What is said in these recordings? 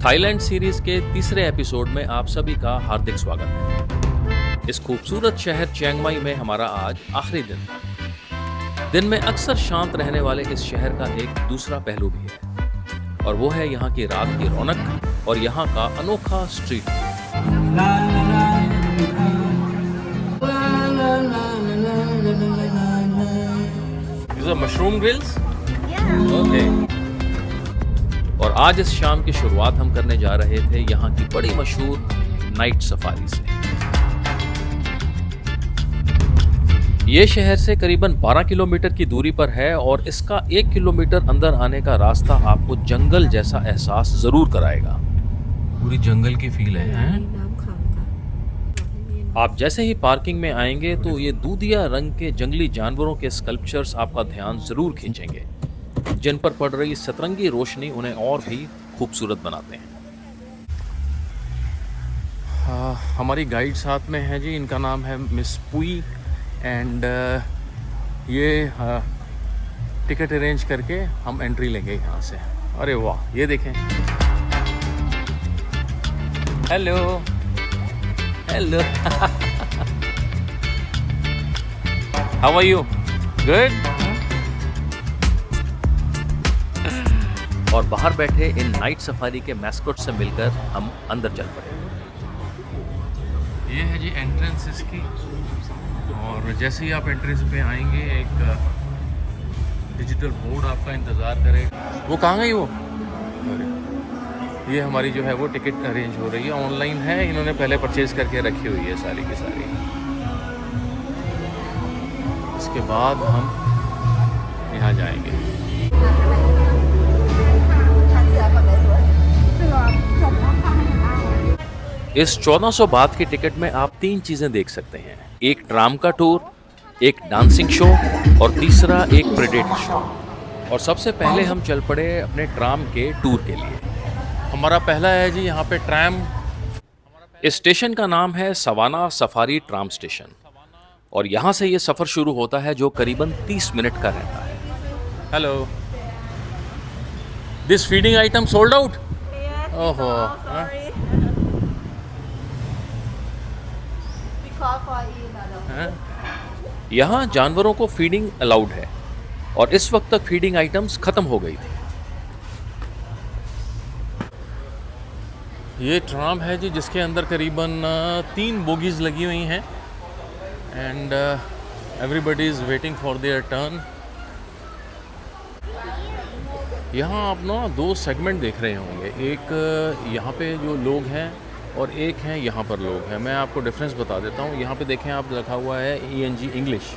Thailand series के तीसरे episode में आप सभी का हार्दिक स्वागत है। इस खूबसूरत शहर चियांग माई में हमारा आज आखिरी दिन था। दिन में अक्सर शांत रहने वाले इस शहर का एक दूसरा पहलू भी है और वो है यहाँ की रात की रौनक और यहाँ का अनोखा स्ट्रीट मशरूम ग्रिल्स। ओके। और आज इस शाम की शुरुआत हम करने जा रहे थे यहाँ की बड़ी मशहूर नाइट सफारी से। ये शहर से करीबन 12 किलोमीटर की दूरी पर है और इसका 1 किलोमीटर अंदर आने का रास्ता आपको जंगल जैसा एहसास जरूर कराएगा। पूरी जंगल की फील है। आप जैसे ही पार्किंग में आएंगे तो ये दूधिया रंग के जंगली जानवरों के स्कल्पचर्स आपका ध्यान जरूर खींचेंगे, जिन पर पड़ रही सतरंगी रोशनी उन्हें और भी खूबसूरत बनाते हैं। हमारी गाइड साथ में है जी, इनका नाम है मिस पुई एंड ये टिकट अरेंज करके हम एंट्री लेंगे यहाँ से। अरे वाह, ये देखें। Hello hello how are you? Good. और बाहर बैठे इन नाइट सफारी के मैस्कॉट से मिलकर हम अंदर चल पड़े। ये है जी एंट्रेंस इसकी, और जैसे ही आप एंट्रेंस पे आएंगे एक डिजिटल बोर्ड आपका इंतज़ार करेगा। वो कहाँ गई वो? ये हमारी जो है वो टिकट अरेंज हो रही है, ऑनलाइन है, इन्होंने पहले परचेज करके रखी हुई है सारी की सारी। इसके बाद हम यहाँ जाएंगे। इस 1400 बात की टिकट में आप 3 चीजें देख सकते हैं, एक ट्राम का टूर, एक डांसिंग शो और तीसरा एक प्रेडेटर शो। और सबसे पहले हम चल पड़े अपने ट्राम के टूर के लिए। हमारा पहला है जी यहाँ पे ट्राम। इस स्टेशन का नाम है सवाना सफारी ट्राम स्टेशन और यहाँ से ये सफर शुरू होता है जो करीबन 30 मिनट का रहता है। Hello, this feeding item sold out? ओहो। यहाँ जानवरों को फीडिंग अलाउड है और इस वक्त तक फीडिंग आइटम्स खत्म हो गई थी। ये ट्राम है जी जिसके अंदर करीबन 3 बोगीज लगी हुई हैं and everybody is waiting for their turn. यहाँ आप ना 2 सेगमेंट देख रहे होंगे, एक यहाँ पे जो लोग हैं और एक हैं यहाँ पर लोग हैं। मैं आपको डिफरेंस बता देता हूँ। यहाँ पे देखें आप, लिखा हुआ है ENG English.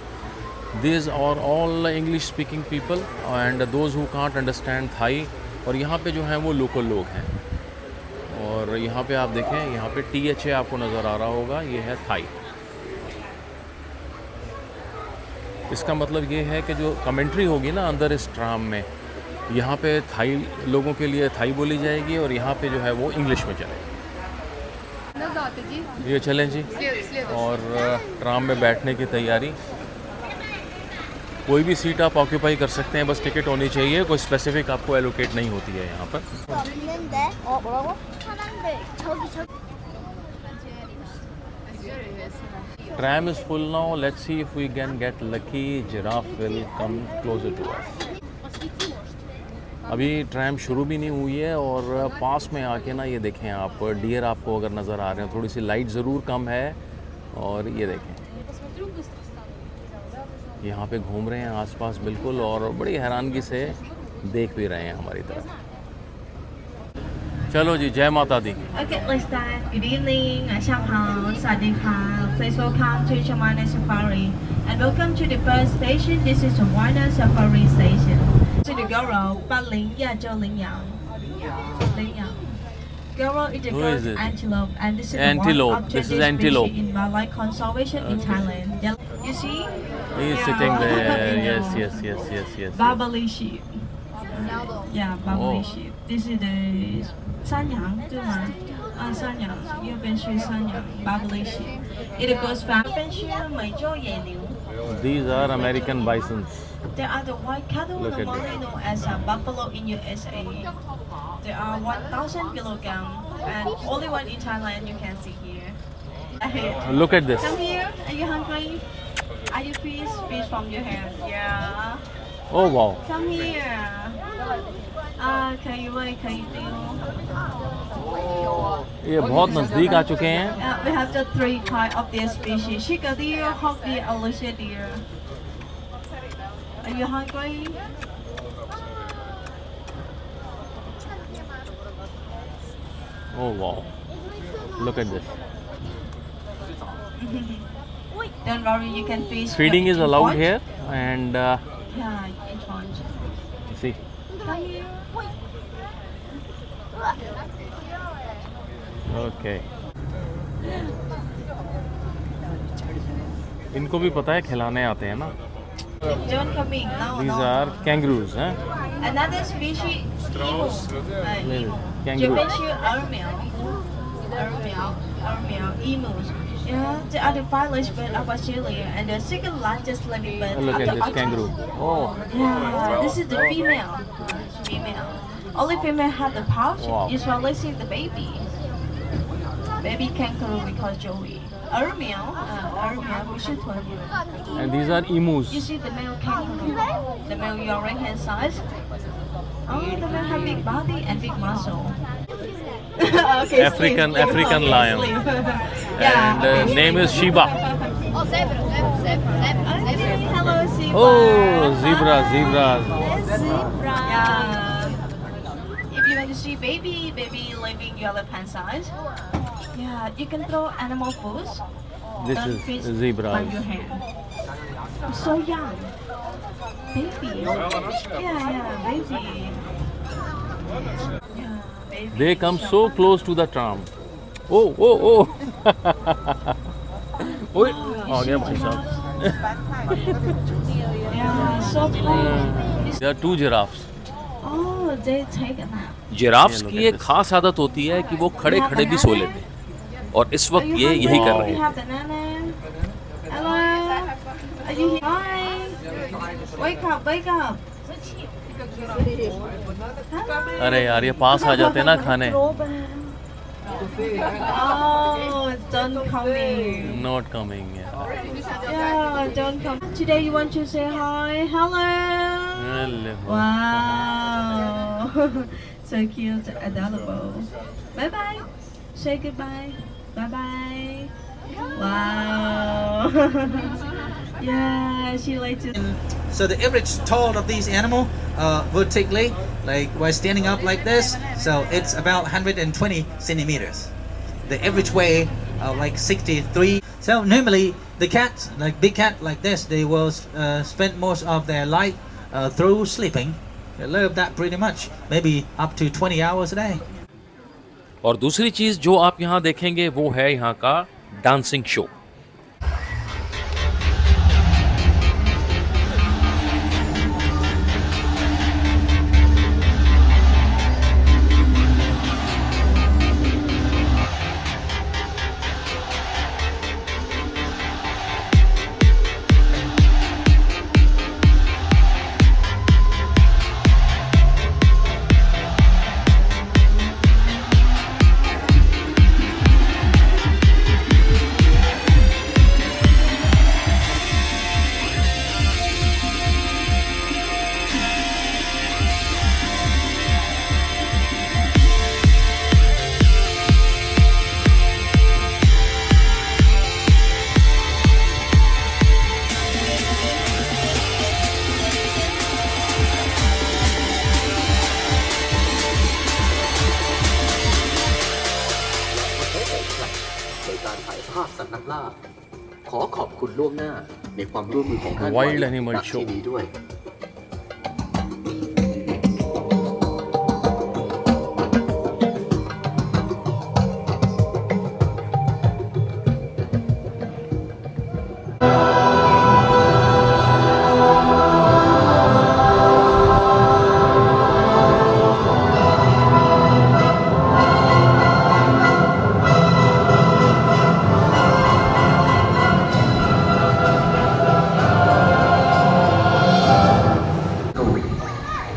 This are all English speaking people and those who can't understand Thai. और यहाँ पे जो हैं वो लोकल लोग हैं। और यहाँ पे आप देखें, यहाँ पे THA आपको नज़र आ रहा होगा, ये है थाई। इसका मतलब ये है कि जो कमेंट्री होगी ना अंदर इस ट्राम में, यहाँ पे थाई लोगों के लिए थाई बोली जाएगी और यहाँ पे जो है वो इंग्लिश में चलेगी। ये चलें जी। और ट्राम में बैठने की तैयारी। कोई भी सीट आप ऑक्यूपाई कर सकते हैं, बस टिकट होनी चाहिए, कोई स्पेसिफिक आपको एलोकेट नहीं होती है यहाँ पर। Tram is full now. Let's see if we can get lucky. Giraffe will come closer to us. अभी ट्रैम शुरू भी नहीं हुई है और पास में आके ना ये देखें आप, डियर आपको अगर नज़र आ रहे हैं, थोड़ी सी लाइट ज़रूर कम है। और ये देखें यहाँ पे घूम रहे हैं आसपास बिल्कुल, और बड़ी हैरानगी से देख भी रहे हैं हमारी तरफ। चलो जी, जय माता दी। Okay, let's start. Good evening, 晚上好, สวัสดีค่ะ Please welcome to Chiang Mai Safari and welcome to the first station. This is the Wana Safari Station. To the girl, 80亚洲羚羊. Girl is the Who girl's is it? antelope and this is Antelope. one of This is 20 antelope. species in wildlife conservation in Thailand. You see? He is sitting there. Yes. Barbary sheep. Yeah, Barbary Oh. sheep. This is the 山羊，对吗？山羊，右边是山羊 ，Barbary sheep. It goes back. 右边是美洲野牛。 These are American bisons. There are the white cattle, Look the at one this. known as buffalo in USA. there are 1,000 kilograms, and only one in Thailand you can see here. Ahead. Look at this. Come here. Are you hungry? Are you fish? Fish from your hand. Yeah. Oh wow. Come here. Khơi tiêu. ये बहुत नज़दीक आ चुके हैं. We have the three types of this species: chica deer, hawk deer, and Lucia deer. Are you hungry? Oh wow. Look at this. Don't worry, you can fish. Feeding is in allowed pond. here, and Yeah, in pond. see. Come here. Okay. इनको भी पता है खिलाने आते हैं ना. Don't come in. No, These no. are kangaroos, हैं? Another species, emu. Emu. Kangaroo. Japanese ermel, emus. Yeah, they are the largest bird of Australia and the second largest living bird. Look at after this otters. kangaroo. Oh, Yeah, this is the female. Female. Only female have the pouch. Wow. Is releasing the baby. Baby kangaroo we call Joey. Ermel, we should tell you. and these are emus. You see the male kangaroo, the male your right hand size. Oh, the male have big body and big muscle. Okay, African- sleep, African okay, lion. sleep. And okay, name sleep. is Shiba. Oh, zebra. Okay, hello, Shiba. Oh, zebras. Yeah. If you want to see baby living your left hand side, yeah, you can throw animal foods. This Don't fish is zebras. By your hand. So young. Baby. Yeah, baby. Yeah, baby. They come so close to the tram. Oh. ओए आ गया भाई साहब. Yeah, so tall. There are two giraffes. Oh, they take a nap. Giraffes की एक खास आदत होती है कि वो खड़े खड़े भी सो लेते हैं और इस वक्त ये यही कर रहे You हैं. have banana. Hello. Are you here? Hi. Wake up. अरे यार ये पास आ जाते हैं ना खाने. Oh, don't come in. Not coming. Yeah, don't come. Today you want to say hi. Hello. Wow. So cute, adorable. Bye bye. Say goodbye. Bye bye. Wow. Yeah, she likes to. So the average tall of these animal vertically, like while standing up like this, so it's about 120 centimeters. The average weight like 63. So normally the cats, like big cat like this, they will spend most of their life through sleeping. They live that pretty much, maybe up to 20 hours a day. और दूसरी चीज जो आप यहाँ देखेंगे वो है यहाँ का dancing show. Wild Animal Show. ด้วย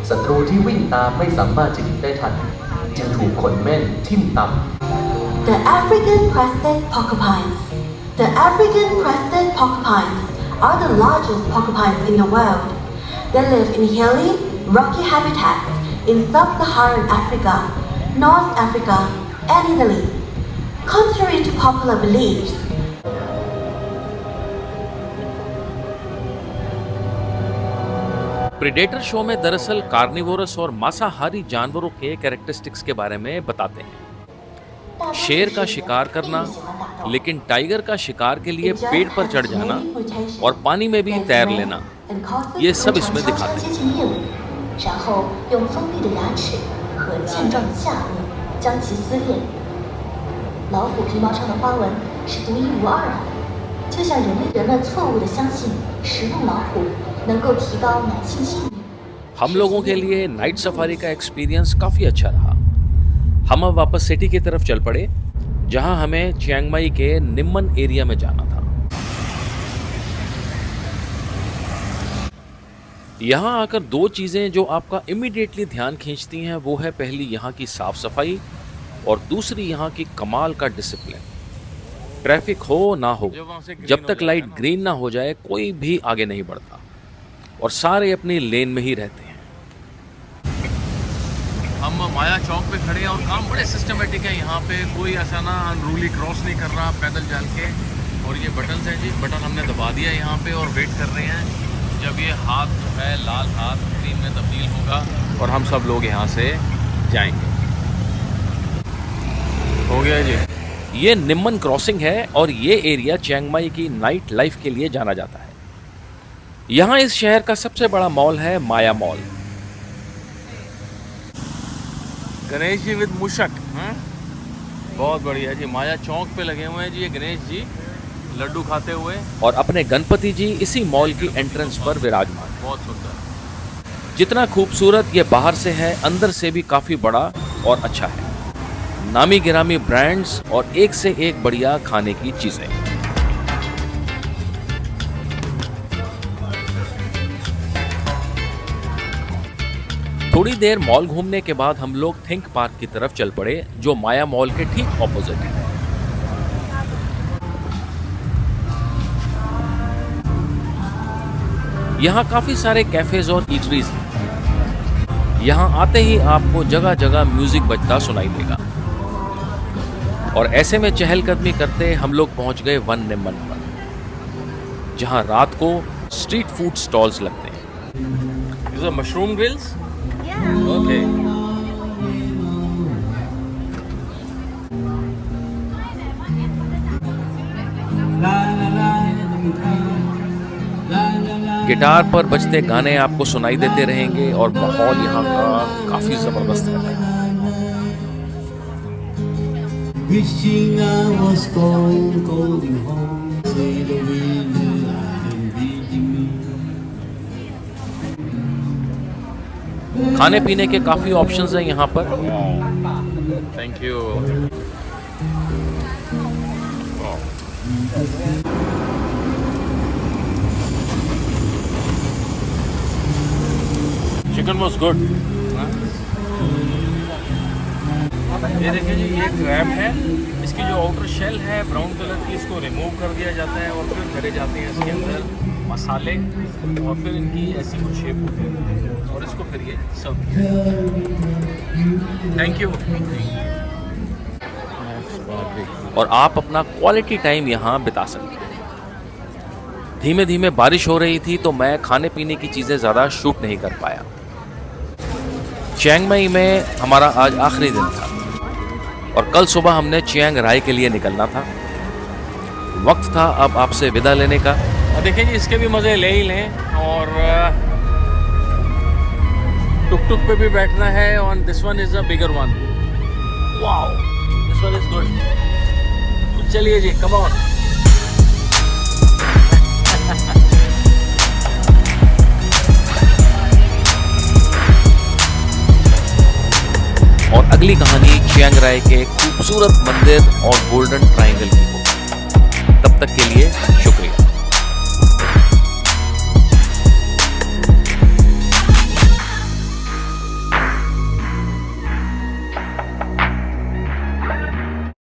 ศัตรูที่วิ่งตามไม่สามารถจะหยุดได้ทัน ถูกขนเม่นทิ่มตำ The African crested porcupines. The African crested porcupines are the largest porcupines in the world. They live in hilly, rocky habitats in sub-Saharan Africa, North Africa, and Italy. Contrary to popular beliefs, predator show में दरअसल carnivorous और मांसाहारी जानवरों के characteristics के बारे में बताते हैं। शेर का शिकार करना, लेकिन टाइगर का शिकार के लिए पेड़ पर चढ़ जाना और पानी में भी तैर लेना, ये सब इसमें दिखाते हैं। 然后用锋利的牙齿和健壮的下颚将其撕裂。老虎皮毛上的花纹是独一无二的，就像人们错误地相信食用老虎能够提高男性性欲。 हम लोगों के लिए नाइट सफारी का एक्सपीरियंस काफ़ी अच्छा रहा। हम अब वापस सिटी की तरफ चल पड़े, जहां हमें चियांग माई के निम्मन एरिया में जाना था। यहाँ आकर दो चीज़ें जो आपका इमीडिएटली ध्यान खींचती हैं वो है पहली यहाँ की साफ़ सफाई और दूसरी यहाँ की कमाल का डिसिप्लिन। ट्रैफिक हो ना हो, जब तक लाइट ग्रीन ना हो जाए कोई भी आगे नहीं बढ़ता और सारे अपनी लेन में ही रहते हैं। हम माया चौक पे खड़े हैं और काम बड़े सिस्टमेटिक है यहाँ पे, कोई ऐसा ना अनरूली क्रॉस नहीं कर रहा पैदल चल के। और ये बटन है जी, बटन हमने दबा दिया यहाँ पे और वेट कर रहे हैं जब ये हाथ जो है लाल हाथ ग्रीन में तब्दील होगा और हम सब लोग यहाँ से जाएंगे। हो गया जी। ये निम्मन क्रॉसिंग है और ये एरिया चियांग माई की नाइट लाइफ के लिए जाना जाता है। यहाँ इस शहर का सबसे बड़ा मॉल है माया मॉल। गणेश जी विद मुशक, हाँ बहुत बढ़िया जी। माया चौक पे लगे हुए हैं जी ये गणेश जी लड्डू खाते हुए, और अपने गणपति जी इसी मॉल की एंट्रेंस पर विराजमान। बहुत सुंदर। जितना खूबसूरत ये बाहर से है, अंदर से भी काफ़ी बड़ा और अच्छा है। नामी गिरामी ब्रांड्स और एक से एक बढ़िया खाने की चीज़ें। थोड़ी देर मॉल घूमने के बाद हम लोग थिंक पार्क की तरफ चल पड़े, जो माया मॉल के ठीक ऑपोजिट है। यहाँ काफी सारे कैफेज और ईटरीज हैं। यहाँ आते ही आपको जगह जगह म्यूजिक बजता सुनाई देगा। और ऐसे में चहलकदमी करते हम लोग पहुंच गए वन निम्मन पर, जहाँ रात को स्ट्रीट फूड स्टॉल्स लगते हैं। These are mushroom grills? Okay. Guitar पर बजते गाने आपको सुनाई देते रहेंगे और माहौल यहाँ का काफी जबरदस्त रहता है। Wishing I was going home, say the wind and beating me. खाने पीने के काफी ऑप्शंस हैं यहाँ पर। Thank you. Chicken was good. ये देखिए जी, ये क्रैब है, इसकी जो आउटर शेल है ब्राउन कलर की, इसको रिमूव कर दिया जाता है और फिर भरे जाते हैं इसके अंदर मसाले और फिर इनकी ऐसी कुछ शेप होती है और इसको फिर ये सर्व। Thank you. और आप अपना क्वालिटी टाइम यहाँ बिता सकते हैं। धीमे धीमे बारिश हो रही थी तो मैं खाने पीने की चीज़ें ज़्यादा शूट नहीं कर पाया। चियांग माई में हमारा आज आखिरी दिन था और कल सुबह हमने चियांग राय के लिए निकलना था। वक्त था अब आपसे विदा लेने का। देखिए जी, इसके भी मज़े ले ही लें और टुक टुक पे भी बैठना है। और this one is a bigger one. Wow, this one is good. चलिए जी, कम ऑन। और अगली कहानी चियांग राय के खूबसूरत मंदिर और गोल्डन ट्रायंगल की होगी। तब तक के लिए शुक्रिया।